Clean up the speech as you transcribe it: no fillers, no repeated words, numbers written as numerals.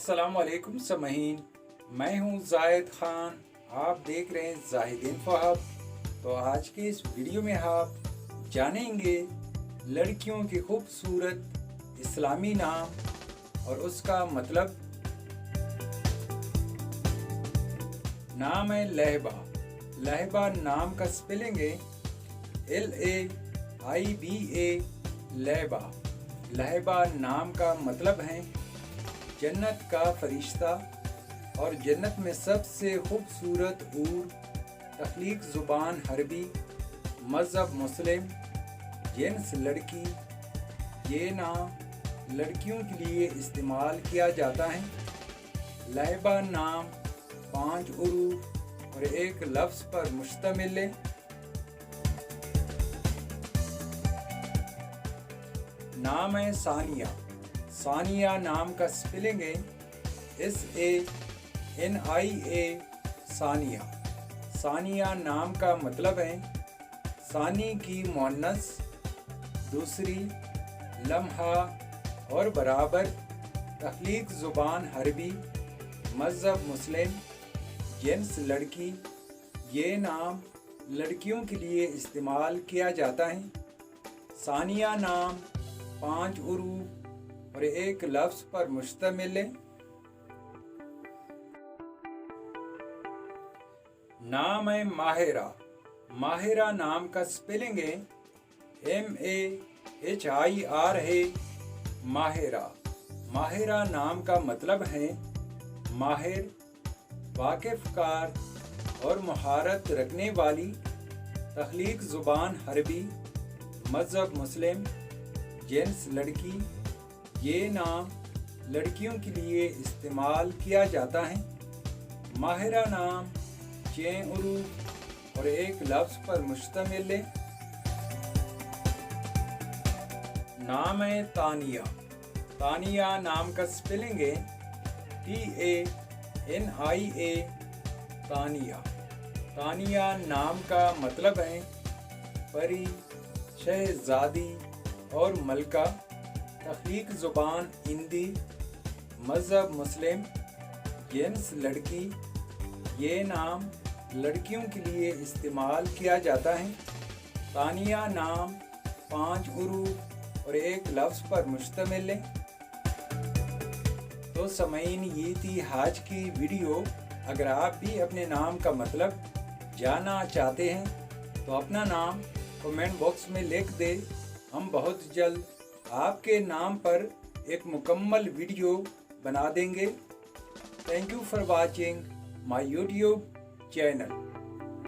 अस्सलाम वालेकुम समहीन, मैं हूं जाहिद ख़ान। आप देख रहे हैं जाहिदीन फहद। तो आज के इस वीडियो में आप जानेंगे लड़कियों के खूबसूरत इस्लामी नाम और उसका मतलब। नाम है लहबा। लहबा नाम का स्पेलिंग है LAIBA, लहबा। लहबा नाम का मतलब है जन्नत का फरिश्ता और जन्नत में सबसे खूबसूरत ऊर। तख्लीक ज़ुबान अरबी, मज़हब मुस्लिम, जिन्स लड़की। ये नाम लड़कियों के लिए इस्तेमाल किया जाता है। लहबा नाम 5 उरूफ और एक लफ्ज़ पर मुश्तमिल है। नाम है सानिया। सानिया नाम का स्पेलिंग है SANIA, सानिया। सानिया नाम का मतलब है सानी की मुअन्नस, दूसरी, लम्हा और बराबर। तख्लीक ज़ुबान अरबी, मज़हब मुस्लिम, जिन्स लड़की। ये नाम लड़कियों के लिए इस्तेमाल किया जाता है। सानिया नाम 5 उरूफ और एक लफ्ज़ पर मुश्तमिल है। नाम है माहिरा। माहिरा नाम का स्पेलिंग है MAHIR है, माहिरा। माहिरा नाम का मतलब है माहिर, वाकिफ़कार और महारत रखने वाली। तख्लीक ज़ुबान अरबी, मज़हब मुस्लिम, जिन्स लड़की। ये नाम लड़कियों के लिए इस्तेमाल किया जाता है। माहिरा नाम 6 उरूफ और एक लफ्ज़ पर मुश्तमिल है। नाम है तानिया। तानिया नाम का स्पेलिंग है TANIA, तानिया। तानिया नाम का मतलब है परी, शहज़ादी और मलका। तख्लीक ज़ुबान हिंदी, मज़हब मुस्लिम, जिन्स लड़की। ये नाम लड़कियों के लिए इस्तेमाल किया जाता है। तानिया नाम 5 उरूफ और एक लफ्ज़ पर मुश्तमिल है। तो समईन, ये थी आज की वीडियो। अगर आप भी अपने नाम का मतलब जानना चाहते हैं तो अपना नाम कमेंट बॉक्स में लिख दे। हम बहुत जल्द आपके नाम पर एक मुकम्मल वीडियो बना देंगे। Thank you for watching my YouTube channel.